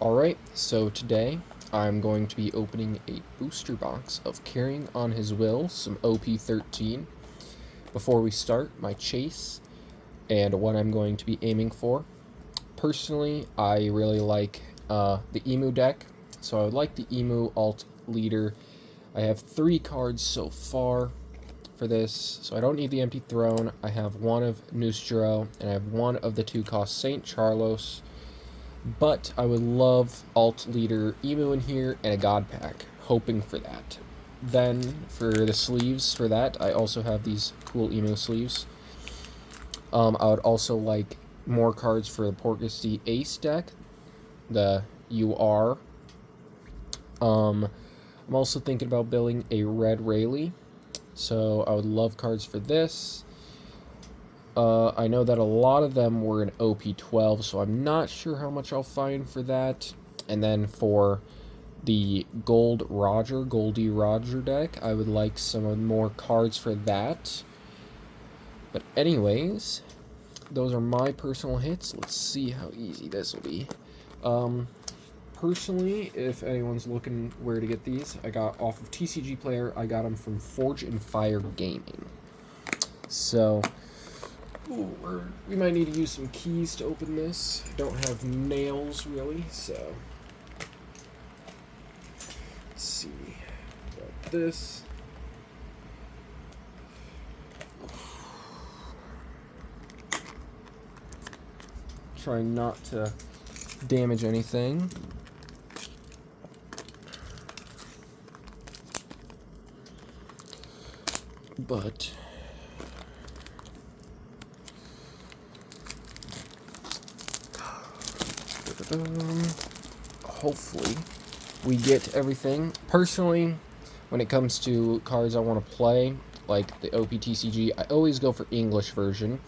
Alright, so today I'm going to be opening a booster box of Carrying on His Will, some OP-13. Before we start, my chase and what I'm going to be aiming for. Personally, I really like the Emu deck, so I would like the Emu alt leader. I have 3 cards so far for this, so I don't need the Empty Throne. I have 1 of Nustro, and I have 1 of the 2-cost St. Charlos. But I would love alt leader Emu in here and a god pack, hoping for that. Then for the sleeves for that, I also have these cool Emu sleeves. I would also like more cards for the Porcusy Ace deck, the UR. I'm also thinking about building a red Rayleigh, so I would love cards for this. I know that a lot of them were in OP-12, so I'm not sure how much I'll find for that. And then for the Goldie Roger deck, I would like some more cards for that. But anyways, those are my personal hits. Let's see how easy this will be. Personally, if anyone's looking where to get these, I got off of TCG Player. I got them from Forge and Fire Gaming. So we might need to use some keys to open this. I don't have nails really, so let's see about this. Try not to damage anything. But hopefully we get everything. Personally, when it comes to cards I want to play, like the OPTCG, I always go for English version.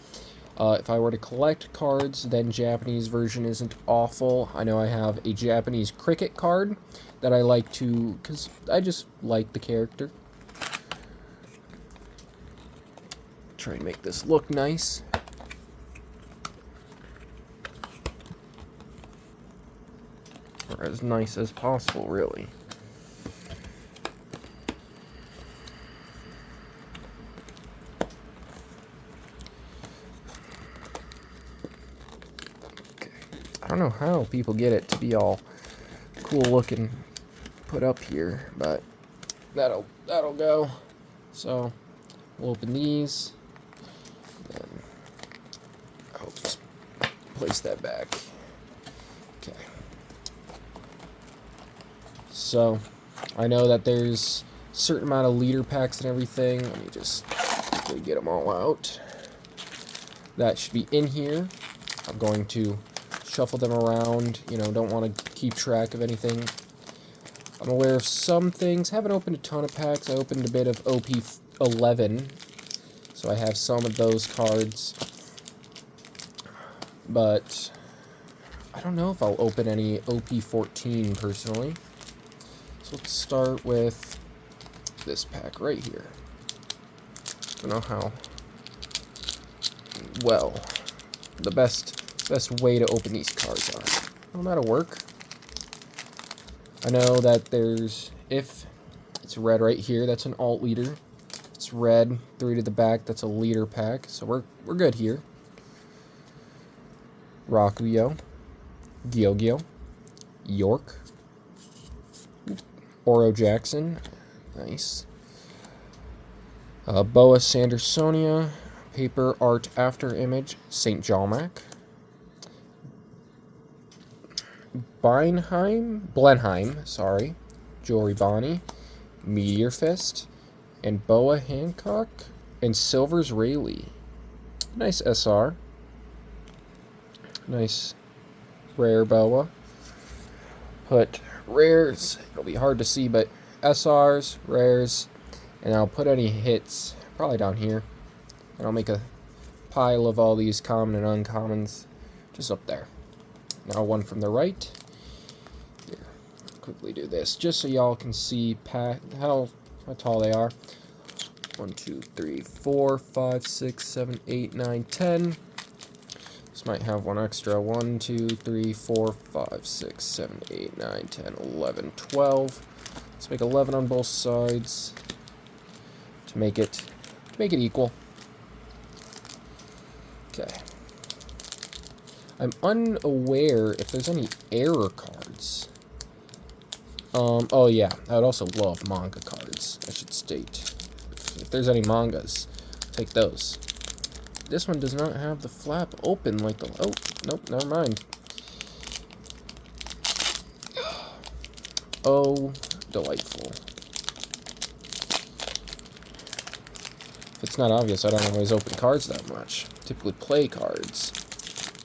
If I were to collect cards, then Japanese version isn't awful. I know I have a Japanese cricket card that I like to, because I just like the character. Try and make this look nice. Or as nice as possible, really. Okay. I don't know how people get it to be all cool looking put up here, but that'll go. So we'll open these. Then I'll just place that back. Okay. So, I know that there's a certain amount of leader packs and everything. Let me just quickly get them all out. That should be in here. I'm going to shuffle them around. You know, don't want to keep track of anything. I'm aware of some things. Haven't opened a ton of packs. I opened a bit of OP-11. So I have some of those cards. But I don't know if I'll open any OP-14 personally. Let's start with this pack right here. I don't know how well the best way to open these cards are. Well, that'll work. I know that there's, if it's red right here, that's an alt leader. If it's red 3 to the back, that's a leader pack. So we're good here. Rakuyo, Gyogyo, York, Oro Jackson, nice. Boa Sandersonia, Paper Art After Image, St. Jalmac. Blenheim, sorry. Jory Bonnie, Meteor Fist, and Boa Hancock, and Silver's Rayleigh. Nice SR. Nice rare Boa. Put rares, it'll be hard to see, but SRs, rares, and I'll put any hits probably down here, and I'll make a pile of all these common and uncommons just up there. Now one from the right. Here, quickly do this just so y'all can see how tall they are. 1, 2, 3, 4, 5, 6, 7, 8, 9, 10. This might have one extra. 1, 2, 3, 4, 5, 6, 7, 8, 9, 10, 11, 12. Let's make 11 on both sides to make it equal. Okay. I'm unaware if there's any error cards. Oh yeah, I would also love manga cards, I should state. If there's any mangas, take those. This one does not have the flap open like the... Oh, nope, never mind. Oh, delightful. If it's not obvious, I don't always open cards that much. Typically play cards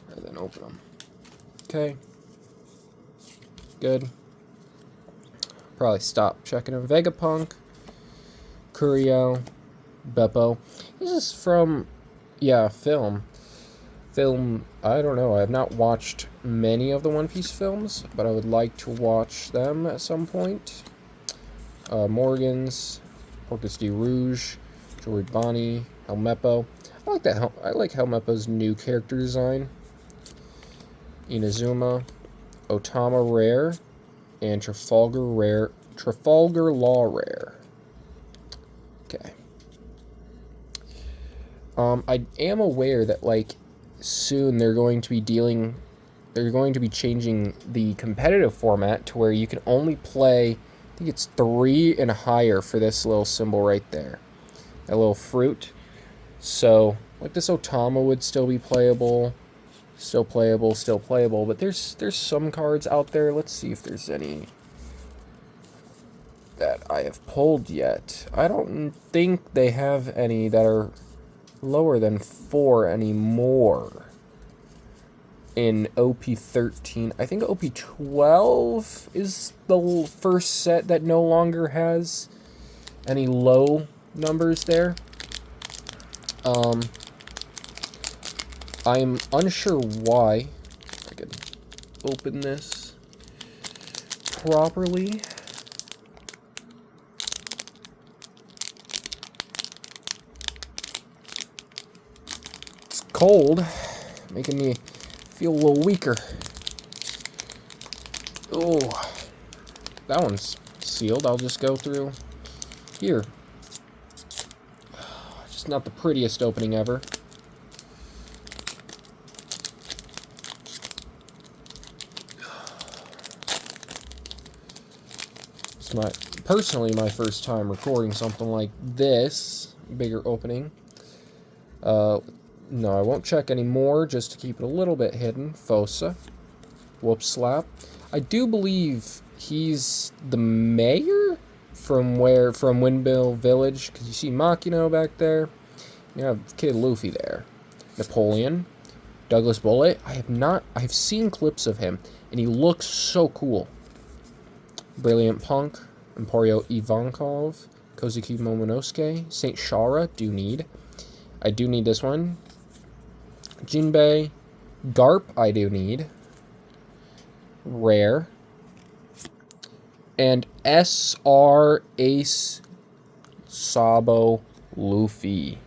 rather than open them. Okay. Good. Probably stop checking them. Vegapunk, Kurio, Beppo. This is from, yeah, film. I don't know. I have not watched many of the One Piece films, but I would like to watch them at some point. Morgans, Porcus D. Rouge, George Bonnie, Helmeppo. I like that. I like Helmeppo's new character design. Inazuma, Otama Rare, and Trafalgar Law Rare. Okay. I am aware that, like, soon they're going to be changing the competitive format to where you can only play, I think it's 3 and higher for this little symbol right there. That little fruit. So, like, this Otama would still be playable. Still playable, but there's some cards out there. Let's see if there's any that I have pulled yet. I don't think they have any that are lower than 4 anymore in OP-13. I think OP-12 is the first set that no longer has any low numbers there. I'm unsure why. I can open this properly. It's cold, making me feel a little weaker. Oh, that one's sealed. I'll just go through here. Just not the prettiest opening ever. It's personally my first time recording something like this, bigger opening. No, I won't check anymore, just to keep it a little bit hidden. Fosa, Whoop Slap. I do believe he's the mayor from Windmill Village, because you see Makino back there. You have Kid Luffy there. Napoleon, Douglas Bullet. I've seen clips of him, and he looks so cool. Brilliant Punk, Emporio Ivankov, Kozuki Momonosuke, Saint Shara, I do need this one. Jinbei, Garp, I do need. Rare. And SR Ace Sabo Luffy.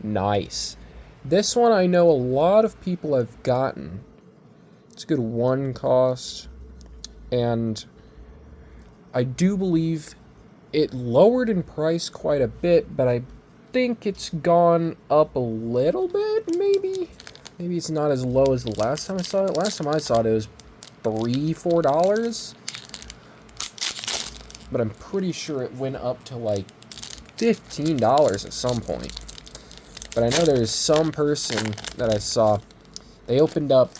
Nice. This one I know a lot of people have gotten. It's a good 1 cost. And I do believe it lowered in price quite a bit, but I think it's gone up a little bit, maybe? Maybe it's not as low as the last time I saw it. Last time I saw it, it was $3-4. But I'm pretty sure it went up to like $15 at some point. But I know there's some person that I saw, they opened up,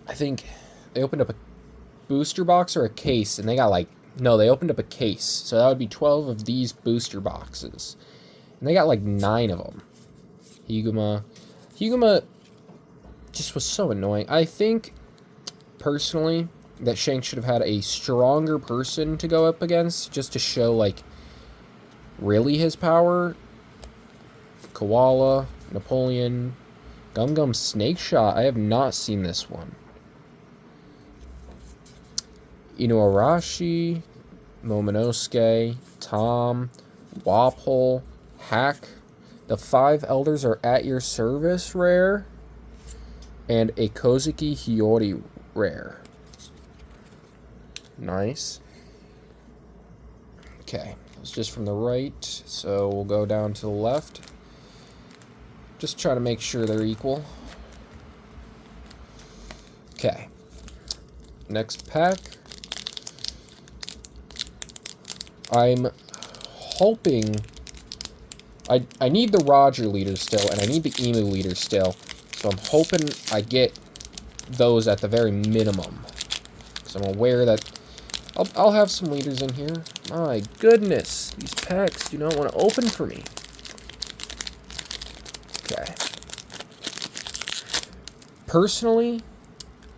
I think they opened up a booster box or a case, and they got like, no, they opened up a case, so that would be 12 of these booster boxes, and they got like 9 of them. Higuma just was so annoying. I think, personally, that Shanks should have had a stronger person to go up against, just to show, like, really his power. Koala, Napoleon, Gum Gum Snake Shot. I have not seen this one. Inuarashi, Momonosuke, Tom, Wapole, Hack. The 5 elders are at your service, rare. and a Kozuki Hiyori rare. Nice. Okay, it's just from the right, so we'll go down to the left. Just try to make sure they're equal. Okay. Next pack. I'm hoping... I need the Roger leader still, and I need the Emu leader still. So I'm hoping I get those at the very minimum. Because I'm aware that I'll have some leaders in here. My goodness, these packs do not want to open for me. Okay. Personally,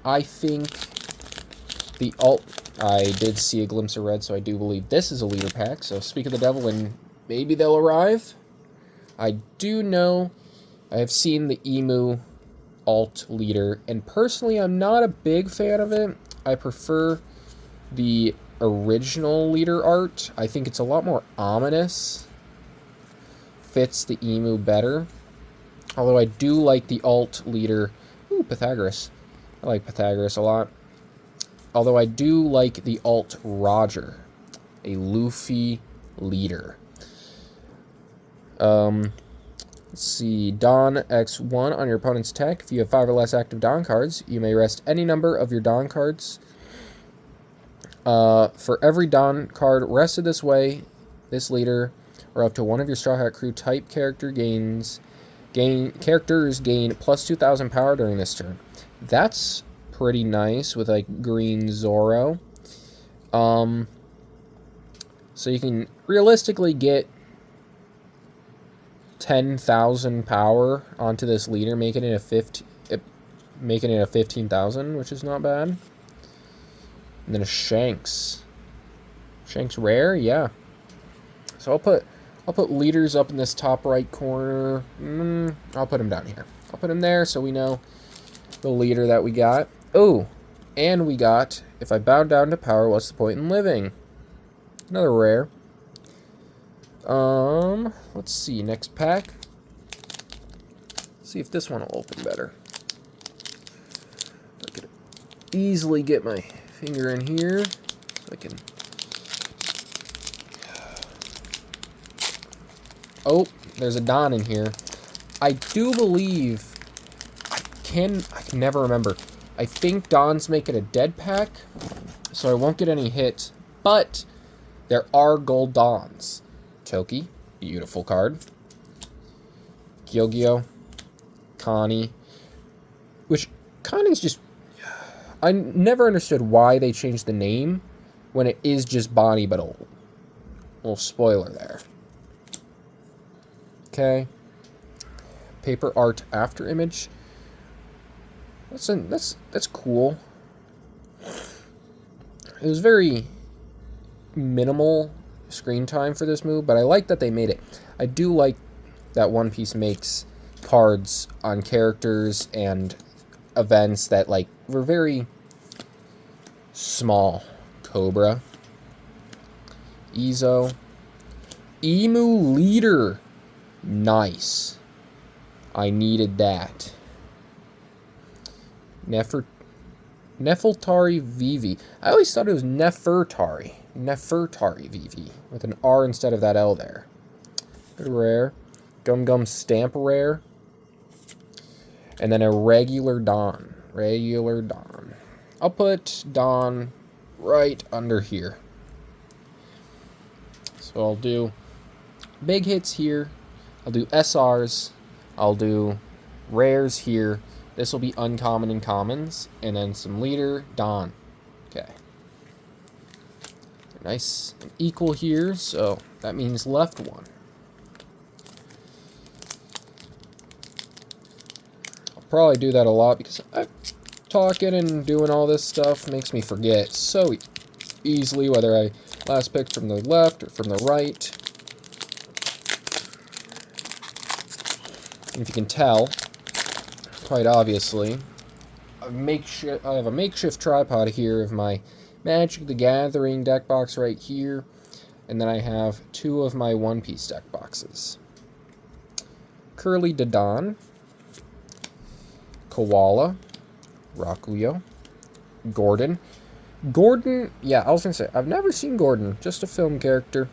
I think the I did see a glimpse of red, so I do believe this is a leader pack. So speak of the devil, and maybe they'll arrive. I do know I have seen the Emu alt leader, and personally, I'm not a big fan of it. I prefer the original leader art. I think it's a lot more ominous. Fits the Emu better. Although I do like the alt leader. Ooh, Pythagoras. I like Pythagoras a lot. Although I do like the alt Roger. A Luffy leader. Let's see. Don X1 on your opponent's attack. If you have 5 or less active Don cards, you may rest any number of your Don cards. For every Don card rested this way, this leader, or up to one of your Straw Hat Crew type characters gain plus 2,000 power during this turn. That's pretty nice with like green Zoro. So you can realistically get 10,000 power onto this leader, making it a 15,000, which is not bad. And then a Shanks. Shanks rare, yeah. So I'll put leaders up in this top right corner. I'll put him down here. I'll put him there so we know the leader that we got. Oh, and we got, if I bow down to power, what's the point in living? Another rare. Let's see, next pack. Let's see if this one will open better. I could easily get my finger in here so I can... Oh, there's a Don in here. I do believe... I can never remember. I think Don's making a dead pack, so I won't get any hits, but there are gold Dons. Toki, beautiful card. Gyogyo, Connie, which Connie's just... I never understood why they changed the name when it is just Bonnie, but a little spoiler there. Okay. Paper art after image. That's cool. It was very minimal screen time for this move, but I like that they made it. I do like that One Piece makes cards on characters and events that like were very small. Cobra, Izo, Emu leader, nice. I needed that. Nefertari Vivi. I always thought it was Nefertari Vivi with an R instead of that L there. Good rare. Gum Gum Stamp rare. And then a regular Don. I'll put Don right under here. So I'll do big hits here. I'll do SRs. I'll do rares here. This will be uncommon and commons. And then some leader, Don. Okay. Nice and equal here, so that means left one. I'll probably do that a lot because talking and doing all this stuff makes me forget so easily whether I last picked from the left or from the right. And if you can tell, quite obviously, I have a makeshift tripod here of my Magic the Gathering deck box right here, and then I have 2 of my One Piece deck boxes. Curly Dodon, Koala, Rakuyo, Gordon. Gordon, yeah, I was going to say, I've never seen Gordon, just a film character.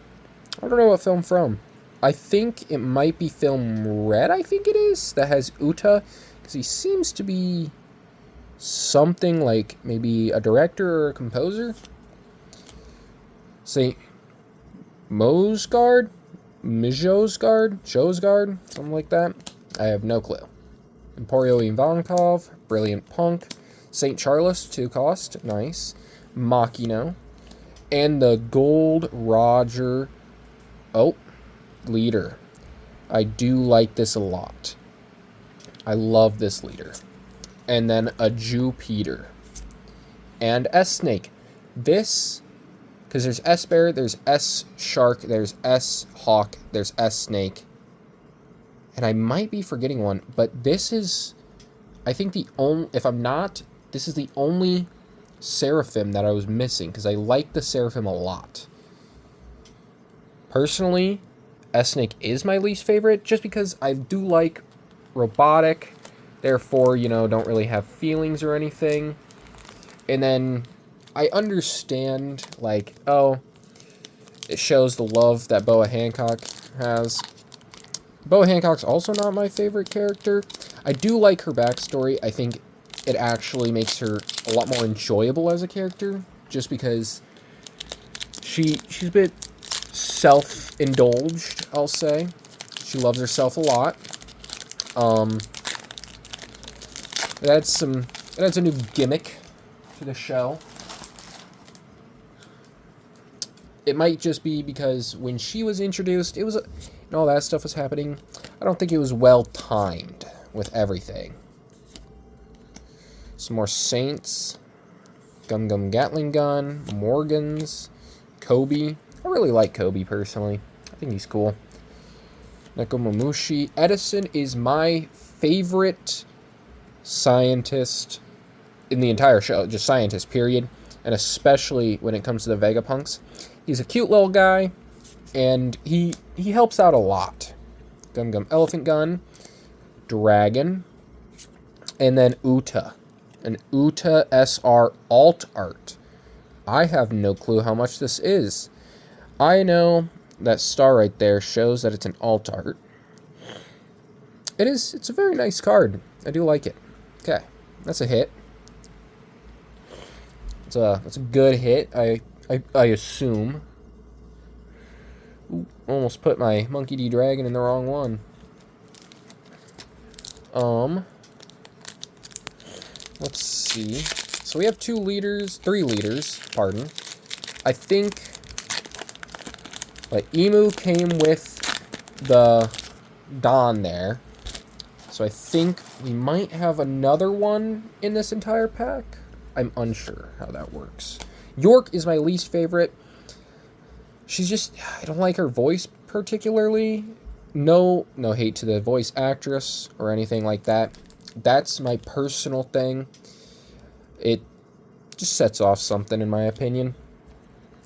I don't know what film from. I think it might be film Red, I think it is, that has Uta, because he seems to be something like maybe a director or a composer. Say, Mosgard? Shosgard? Something like that. I have no clue. Emporio Ivankov, Brilliant Punk, St. Charles, 2 cost, nice. Makino, and the Gold Roger, leader. I do like this a lot. I love this leader. And then a Jupiter. And S-Snake. This, because there's S-Bear, there's S-Shark, there's S-Hawk, there's S-Snake. And I might be forgetting one, but this is, I think the only, if I'm not, this is the only Seraphim that I was missing, because I like the Seraphim a lot. Personally, S-Snake is my least favorite, just because I do like robotic, therefore, you know, don't really have feelings or anything. And then I understand, like, oh, it shows the love that Boa Hancock has. Boa Hancock's also not my favorite character. I do like her backstory. I think it actually makes her a lot more enjoyable as a character, just because she's a bit self-indulged, I'll say. She loves herself a lot. It adds a new gimmick to the show. It might just be because when she was introduced, and all that stuff was happening, I don't think it was well timed with everything. Some more Saints, Gum Gum Gatling Gun, Morgans, Kobe. I really like Kobe personally. I think he's cool. Nekomamushi. Edison is my favorite scientist in the entire show. Just scientist, period. And especially when it comes to the Vegapunks. He's a cute little guy, and he helps out a lot. Gum Gum Elephant Gun, Dragon, and then Uta. An Uta SR alt art. I have no clue how much this is. I know that star right there shows that it's an alt art. It's a very nice card. I do like it. Okay, that's a hit. That's a good hit, I assume. Ooh, almost put my Monkey D. Dragon in the wrong one. Let's see. So we have 3 leaders, pardon. I think, like, Emu came with the Don there. So I think we might have another one in this entire pack. I'm unsure how that works. York is my least favorite. She's just, I don't like her voice particularly. No hate to the voice actress or anything like that. That's my personal thing. It just sets off something, in my opinion.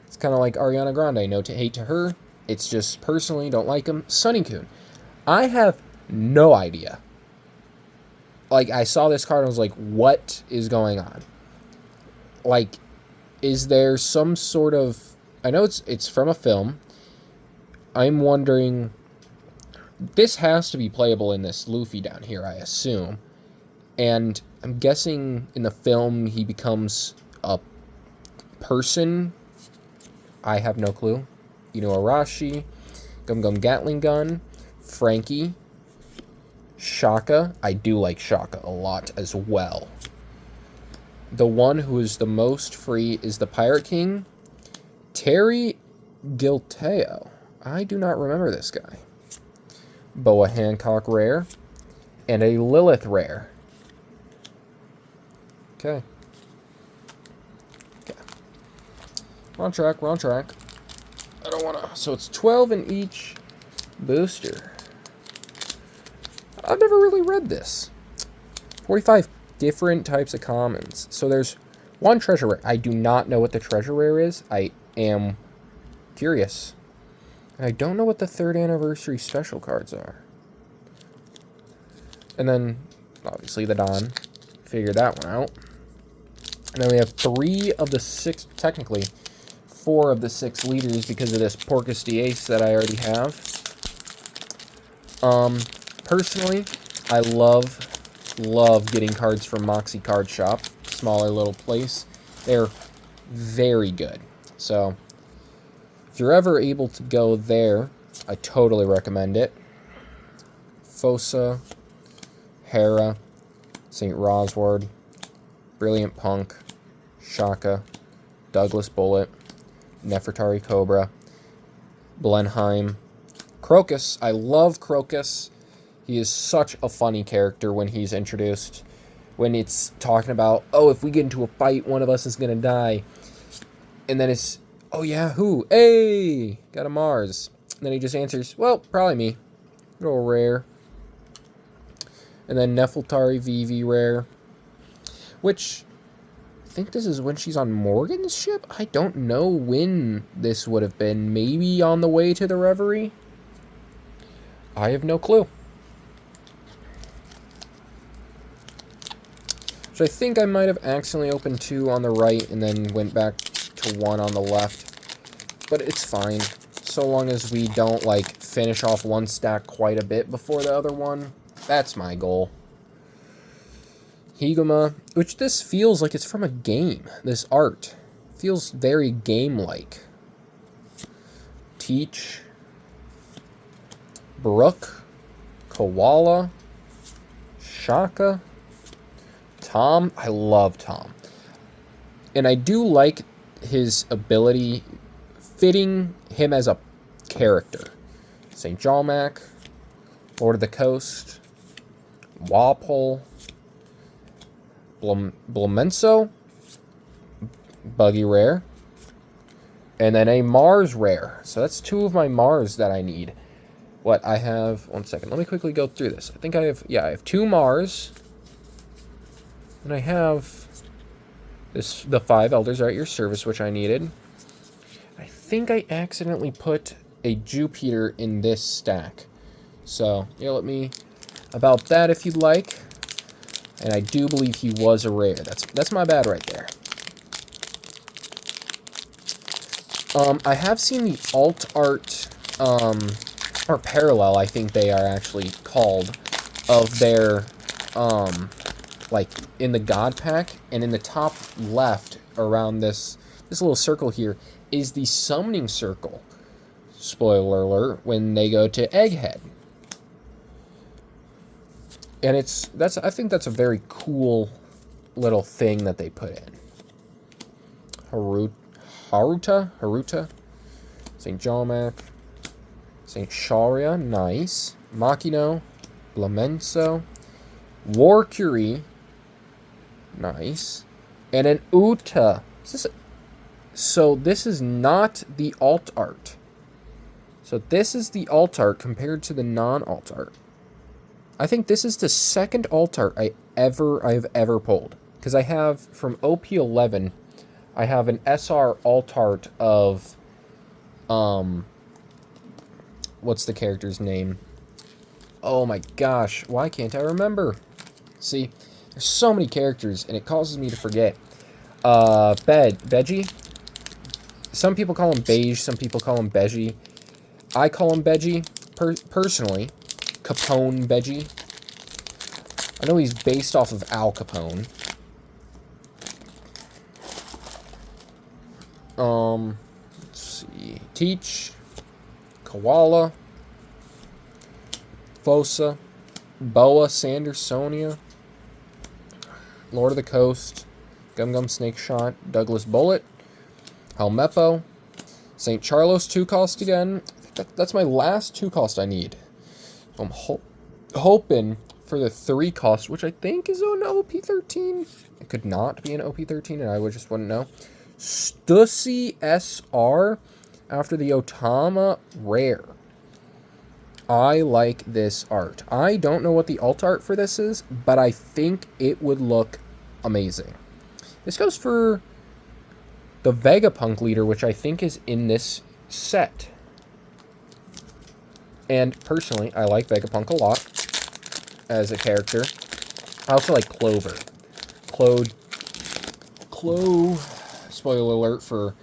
It's kind of like Ariana Grande. No hate to her. It's just personally don't like him. Sunny Coon. I have no idea. Like, I saw this card and I was like, what is going on? Like, is there some sort of... I know it's from a film. I'm wondering... This has to be playable in this Luffy down here, I assume. And I'm guessing in the film he becomes a person. I have no clue. Arashi, Gum Gum Gatling Gun, Frankie, Shaka. I do like Shaka a lot as well. The one who is the most free is the Pirate King, Terry Gilteo. I do not remember this guy. Boa Hancock rare, and a Lilith rare. Okay. We're on track. I don't want to... So it's 12 in each booster. I've never really read this. 45 different types of commons. So there's one treasure rare. I do not know what the treasure rare is. I am curious. And I don't know what the 3rd anniversary special cards are. And then, obviously, the Don. figure that one out. And then we have 3 of the 6, technically 4 of the 6 leaders because of this Porcus Ace that I already have. Personally, I love getting cards from Moxie Card Shop. Smaller little place. They're very good. So, if you're ever able to go there, I totally recommend it. Fossa, Hera, St. Rosward, Brilliant Punk, Shaka, Douglas Bullet, Nefertari Cobra, Blenheim, Crocus. I love Crocus. He is such a funny character when he's introduced. When it's talking about, oh, if we get into a fight, one of us is going to die. And then it's, oh yeah, who? Hey, got a Mars. And then he just answers, well, probably me. Real rare. And then Nefeltari VV rare. Which, I think this is when she's on Morgan's ship? I don't know when this would have been. Maybe on the way to the Reverie? I have no clue. So I think I might have accidentally opened 2 on the right and then went back to 1 on the left. But it's fine. So long as we don't, like, finish off one stack quite a bit before the other one. That's my goal. Higuma, which this feels like it's from a game. This art feels very game-like. Teach. Brooke. Koala. Shaka. Tom. I love Tom. And I do like his ability fitting him as a character. St. Jalmac. Lord of the Coast. Walpole. Blumenso, Buggy rare, and then a Mars rare. So that's 2 of my Mars that I need. What I have, 1 second, let me quickly go through this. I think I have, yeah, I have 2 Mars, and I have this, the 5 Elders are at your service, which I needed. I think I accidentally put a Jupiter in this stack. So, yeah, let me, about that if you'd like. And I do believe he was a rare. That's my bad right there. I have seen the alt art, or parallel, I think they are actually called, of their, like, in the God Pack, and in the top left, around this little circle here, is the summoning circle. Spoiler alert, when they go to Egghead. And I think that's a very cool little thing that they put in. Haruta, St. Jalmac, St. Sharia, nice. Makino, Blamenso, War Curie, nice. And an Uta. So this is not the alt art. So this is the alt art compared to the non-alt art. I think this is the second alt art I've ever pulled. Because I have, from OP-11, I have an SR alt art of, what's the character's name? Oh my gosh, why can't I remember? See, there's so many characters, and it causes me to forget. Beji? Some people call him Beige, some people call him Beji. I call him Beji, personally. Capone Beji. I know he's based off of Al Capone. Let's see. Teach. Koala. Fossa. Boa Sandersonia. Lord of the Coast. Gum Gum Snake Shot. Douglas Bullet. Helmeppo. St. Charlos 2-cost again. I think that's my last 2-cost I need. So I'm hoping for the 3-cost, which I think is an OP-13. It could not be an OP-13, and I just wouldn't know. Stussy SR after the Otama rare. I like this art. I don't know what the alt art for this is, but I think it would look amazing. This goes for the Vegapunk leader, which I think is in this set. And personally, I like Vegapunk a lot as a character. I also like Clover. Spoiler alert for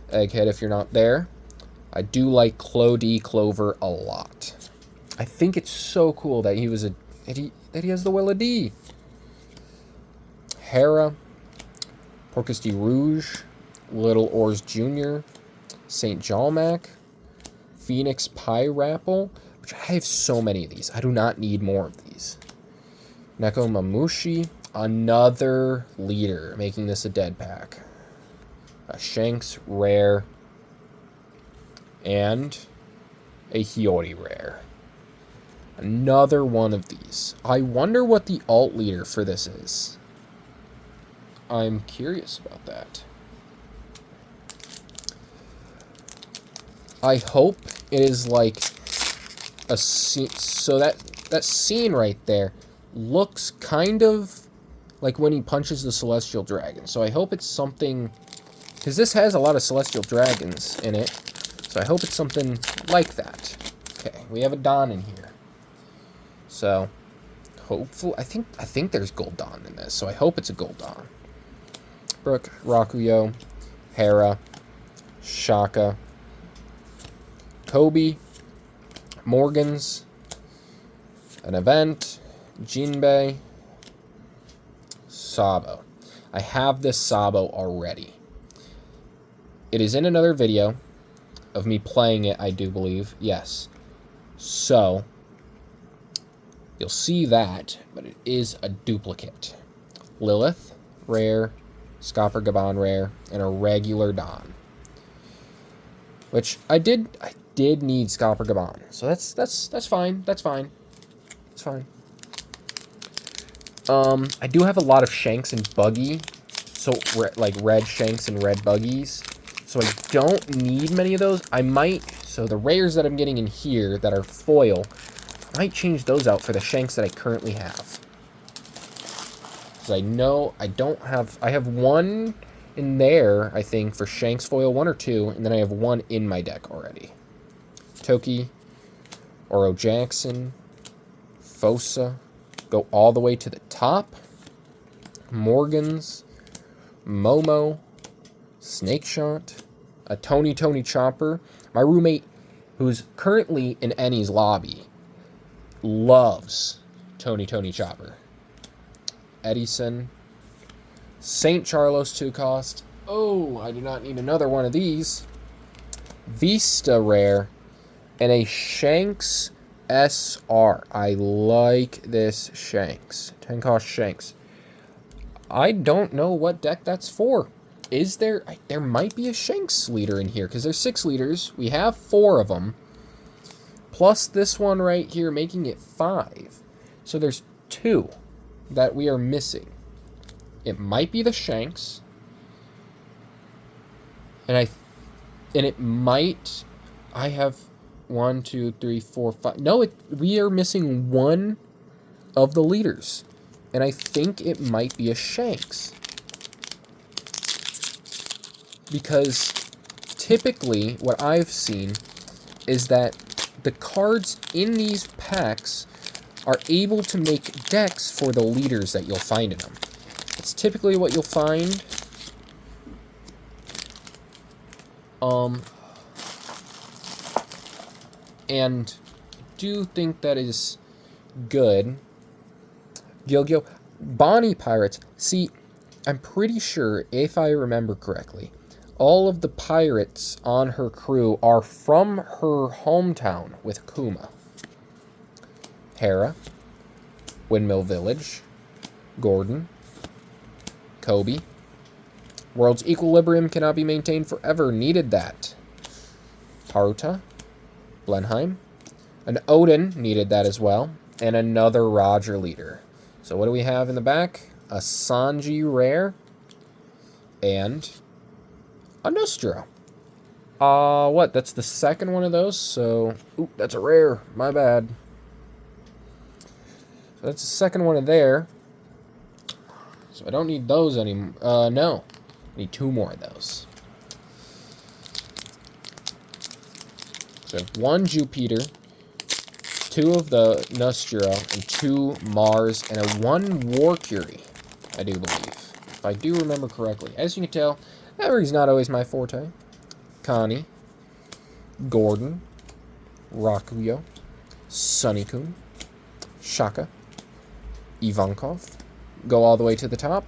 Egghead if you're not there. I do like Clo-D Clover a lot. I think it's so cool that he has the Willa D. Hera, Porcus de Rouge, Little Oars Jr., St. Jalmac, Phoenix Pyrapple, which I have so many of these. I do not need more of these. Neko Mamushi, another leader, making this a dead pack. A Shanks rare, and a Hiyori rare. Another one of these. I wonder what the alt leader for this is. I'm curious about that. I hope it is like a scene. So that scene right there looks kind of like when he punches the Celestial Dragon. So I hope it's something, because this has a lot of Celestial Dragons in it. So I hope it's something like that. Okay, we have a Don in here. So hopefully, I think there's Gold Don in this. So I hope it's a Gold Don. Brooke, Rakuyo, Hera, Shaka, Kobe, Morgans, an event, Jinbei, Sabo. I have this Sabo already. It is in another video of me playing it, I do believe. Yes. So, you'll see that, but it is a duplicate. Lilith, rare, Scopper Gaban rare, and a regular Don. Which I did need Scopper Gaban. So that's fine. That's fine. It's fine. I do have a lot of Shanks and Buggy. So like red Shanks and red Buggies. So I don't need many of those. I might, so the rares that I'm getting in here that are foil, I might change those out for the Shanks that I currently have. Because I know I don't have, I have one in there, I think, for Shanks foil, 1 or 2, and then I have one in my deck already. Toki, Oro Jackson, Fosa, go all the way to the top. Morgans, Momo, Snake Shot, a Tony Chopper. My roommate, who's currently in Annie's lobby, loves Tony Chopper. Edison, St. Charlos 2 cost. Oh, I do not need another one of these. Vista rare, and a Shanks SR. I like this Shanks. 10 cost Shanks. I don't know what deck that's for. Is there? There might be a Shanks leader in here, because there's 6 leaders. We have 4 of them. Plus this one right here, making it 5. So there's 2 that we are missing. It might be the Shanks. And it might, I have 1, 2, 3, 4, 5. No, we are missing 1 of the leaders. And I think it might be a Shanks. Because typically what I've seen is that the cards in these packs are able to make decks for the leaders that you'll find in them. It's typically what you'll find. And I do think that is good. Gilgyo. Bonnie Pirates. See, I'm pretty sure, if I remember correctly, all of the pirates on her crew are from her hometown with Kuma. Hera, Windmill Village, Gordon, Kobe. World's equilibrium cannot be maintained forever. Needed that. Haruta, Blenheim. An Odin needed that as well. And another Roger leader. So what do we have in the back? A Sanji rare. And a Nostro. What? That's the second one of those. So, ooh, that's a rare. My bad. So that's the second one of there. So I don't need those anymore. No. I need 2 more of those. So 1 Jupiter, 2 of the Nostro, and 2 Mars, and a 1 War Curie, I do believe. if I do remember correctly. As you can tell, memory's not always my forte. Connie, Gordon, Rakuyo, Sunny-kun, Shaka, Ivankov, go all the way to the top,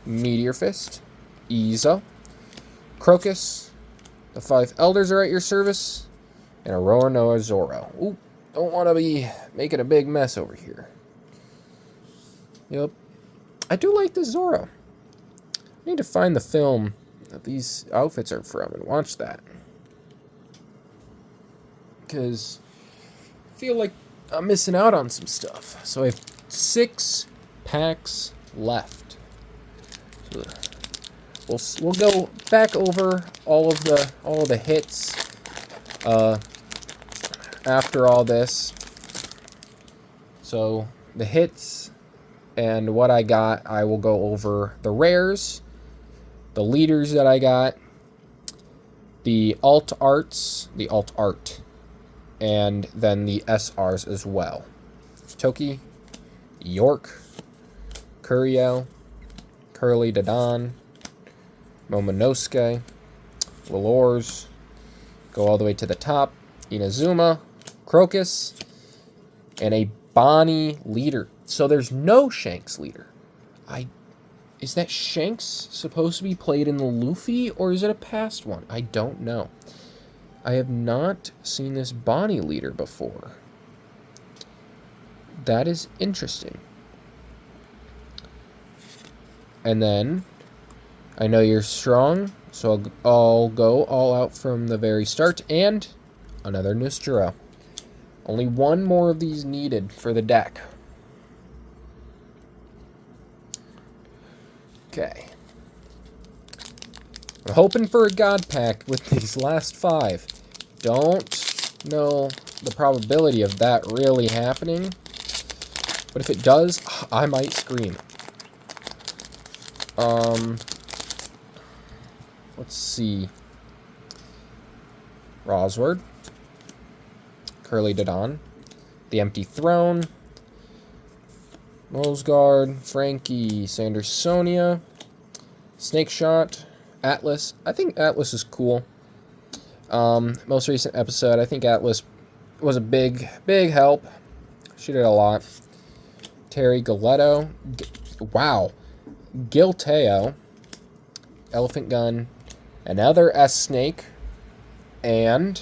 Meteor Fist, Iza, Crocus, the 5 Elders are at your service, and Aurora Noah Zoro. Ooh, don't want to be making a big mess over here. Yep. I do like this Zoro. I need to find the film that these outfits are from and watch that. Because I feel like I'm missing out on some stuff. So I have 6 packs left. So we'll go back over all of the hits after all this. So the hits and what I got, I will go over the rares, the leaders that I got, the alt art, and then the SRs as well. Toki, York, Kuriel, Curly Dadan, Momonosuke, Valors, go all the way to the top, Inazuma, Crocus, and a Bonnie leader. So there's no Shanks leader. Is that Shanks supposed to be played in the Luffy, or is it a past one? I don't know. I have not seen this Bonnie leader before. That is interesting. And then, I know you're strong, so I'll go all out from the very start. And another Nustro. Only one more of these needed for the deck. Okay. I'm hoping for a God Pack with these last 5. Don't know the probability of that really happening. But if it does, I might scream. Let's see. Rosward. Curly Dadan. The Empty Throne. Mosgard. Frankie. Sandersonia. Snake Shot. Atlas. I think Atlas is cool. Most recent episode, I think Atlas was a big help. She did a lot. Terry Galetto. Wow. Gilteo. Elephant Gun. Another S-Snake. And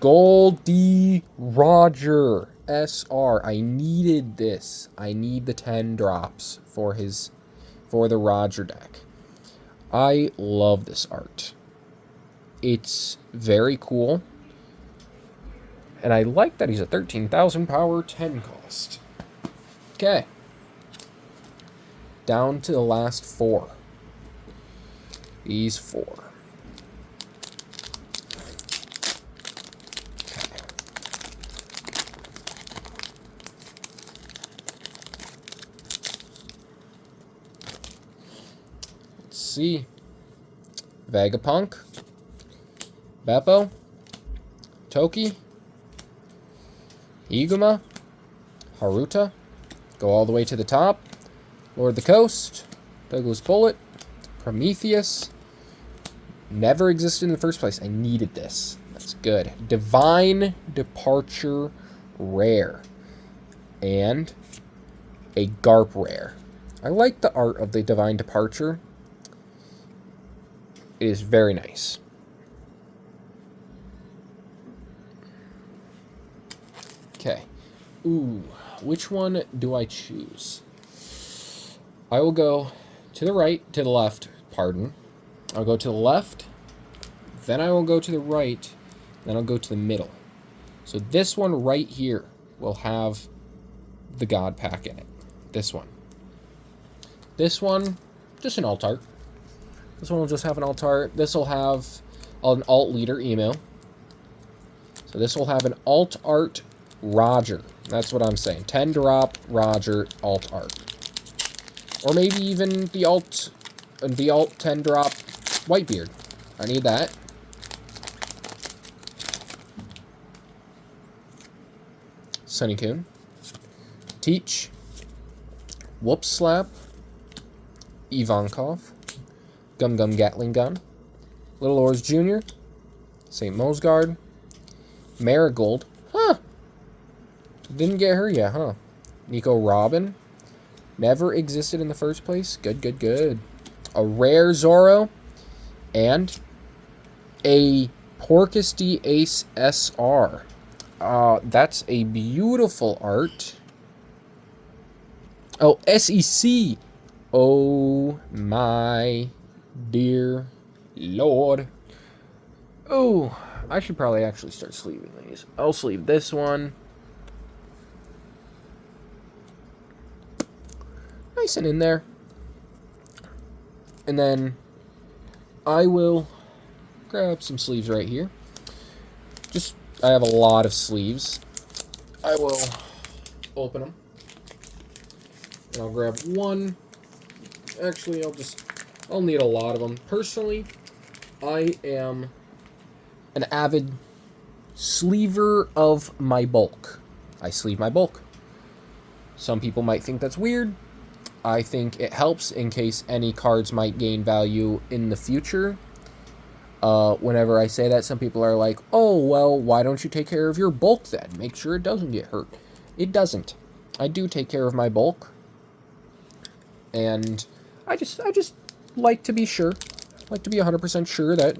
Goldie Roger. SR. I needed this. I need the 10 drops for the Roger deck. I love this art. It's very cool. And I like that he's a 13,000 power, 10 cost. Okay. Down to the last 4. These 4. Let's see. Vegapunk. Beppo. Toki. Iguma. Haruta. Go all the way to the top. Lord of the Coast. Douglas Bullet. Prometheus. Never existed in the first place. I needed this. That's good. Divine Departure Rare. And a Garp Rare. I like the art of the Divine Departure. It is very nice. Okay. Ooh, which one do I choose? I will go to the right, to the left, pardon. I'll go to the left, then I will go to the right, then I'll go to the middle. So this one right here will have the God Pack in it. This one. This one, just an alt art. This one will just have an alt art. This will have an alt leader email. So this will have an alt art Roger. That's what I'm saying. 10 drop Roger alt art. Or maybe even the alt 10 drop Whitebeard. I need that. Sunny-kun. Teach. Whoop Slap. Ivankov, Gum Gum Gatling Gun, Little Oars Jr., St. Mosgard, Marigold. Huh. Didn't get her yet, huh? Nico Robin. Never existed in the first place. Good, good, good. A rare Zorro. And a Porcus D Ace SR. That's a beautiful art. Oh, SEC. Oh, my dear Lord. Oh, I should probably actually start sleeving these. I'll sleeve this one. Nice and in there. And then I will grab some sleeves right here. I have a lot of sleeves. I will open them. And I'll grab one. Actually, I'll need a lot of them. Personally, I am an avid sleever of my bulk. I sleeve my bulk. Some people might think that's weird. I think it helps in case any cards might gain value in the future. Whenever I say that, some people are like, oh, well, why don't you take care of your bulk then? Make sure it doesn't get hurt. It doesn't. I do take care of my bulk. And I just like to be sure. Like to be 100% sure that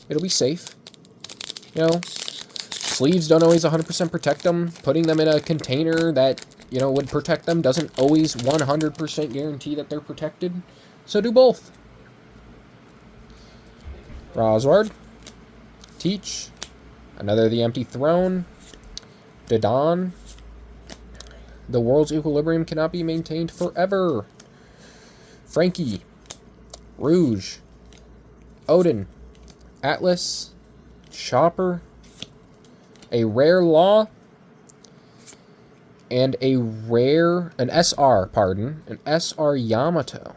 it'll be safe. You know, sleeves don't always 100% protect them. Putting them in a container that, you know, would protect them doesn't always 100% guarantee that they're protected. So do both. Rosward, Teach, another The Empty Throne, Dodon, The World's Equilibrium Cannot Be Maintained Forever, Frankie, Rouge, Odin, Atlas, Chopper, a rare Law, and an SR Yamato.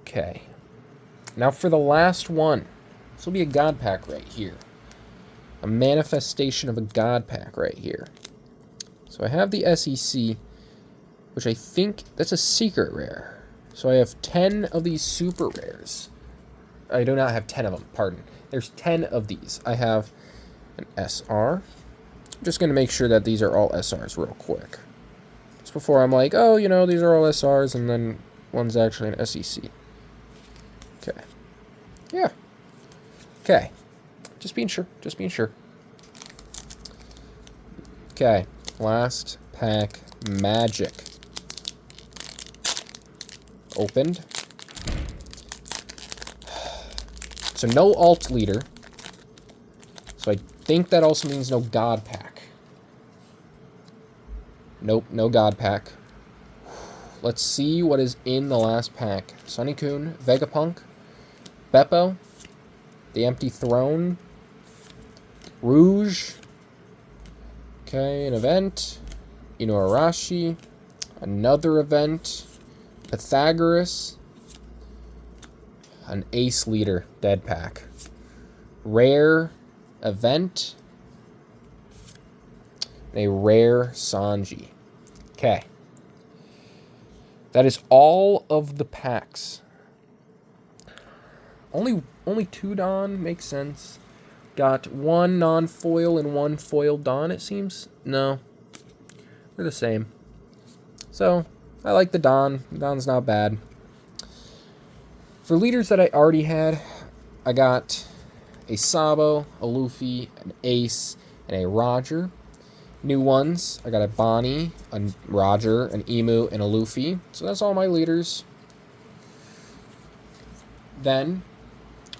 Okay. Now for the last one. This will be a God Pack right here. A manifestation of a God Pack right here. So I have the SEC, which I think that's a secret rare. So I have 10 of these super rares. I do not have 10 of them, pardon. There's 10 of these. I have an SR. I'm just going to make sure that these are all SRs real quick. Just before I'm like, oh, you know, these are all SRs, and then one's actually an SEC. Okay. Yeah. Okay. Just being sure. Just being sure. Okay. Last pack, Magic. Opened. So no alt leader. So I think that also means no God Pack. Nope, no God Pack. Let's see what is in the last pack. Sunicune, Vegapunk, Beppo, The Empty Throne, Rouge, okay, an event, Inuarashi, another event, Pythagoras, an Ace Leader, Dead Pack, rare event, and a rare Sanji. Okay. That is all of the packs. Only 2 Don makes sense. Got 1 non-foil and 1 foil Don, it seems. No. They're the same. So, I like the Don. Don's not bad. For leaders that I already had, I got a Sabo, a Luffy, an Ace, and a Roger. New ones, I got a Bonnie, a Roger, an Emu, and a Luffy. So that's all my leaders. Then,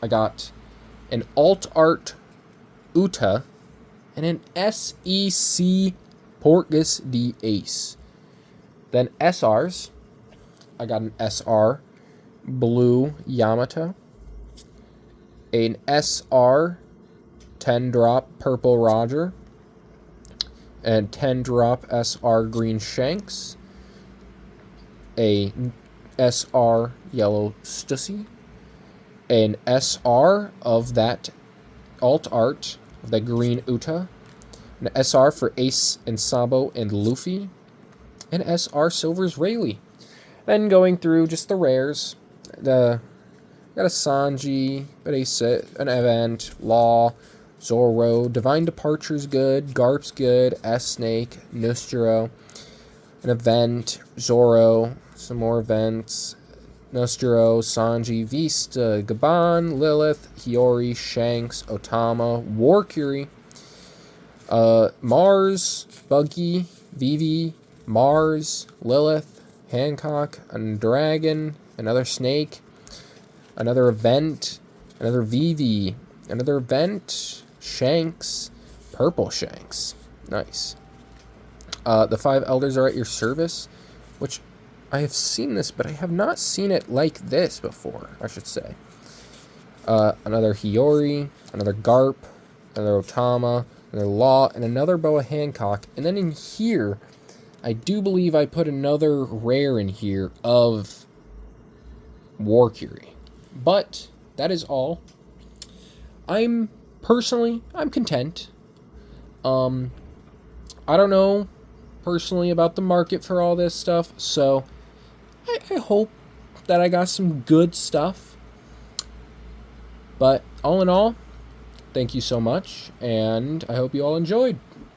I got an Alt Art Uta and an SEC Porcus D Ace. Then SRs, I got an SR Blue Yamato, an SR 10-drop Purple Roger, and 10-drop SR Green Shanks, a SR Yellow Stussy, an SR of that alt art of the green Uta, an SR for Ace and Sabo and Luffy, and SR Silver's Rayleigh. Then going through just the rares, got a Sanji, an Event, Law, Zoro, Divine Departure's good, Garp's good, S-Snake, Nostro, an Event, Zoro, some more events, Nostro, Sanji, Vista, Gaban, Lilith, Hiyori, Shanks, Otama, Warcury, Mars, Buggy, Vivi, Mars, Lilith, Hancock, a dragon, another snake, another event, another Vivi, another event, Shanks, purple Shanks. Nice. The 5 elders are at your service, which I have seen this, but I have not seen it like this before, I should say. Another Hiyori, another Garp, another Otama, another Law, and another Boa Hancock. And then in here, I do believe I put another rare in here of Warcury. But that is all. I'm content. I don't know personally about the market for all this stuff, so I hope that I got some good stuff. But all in all, thank you so much, and I hope you all enjoyed.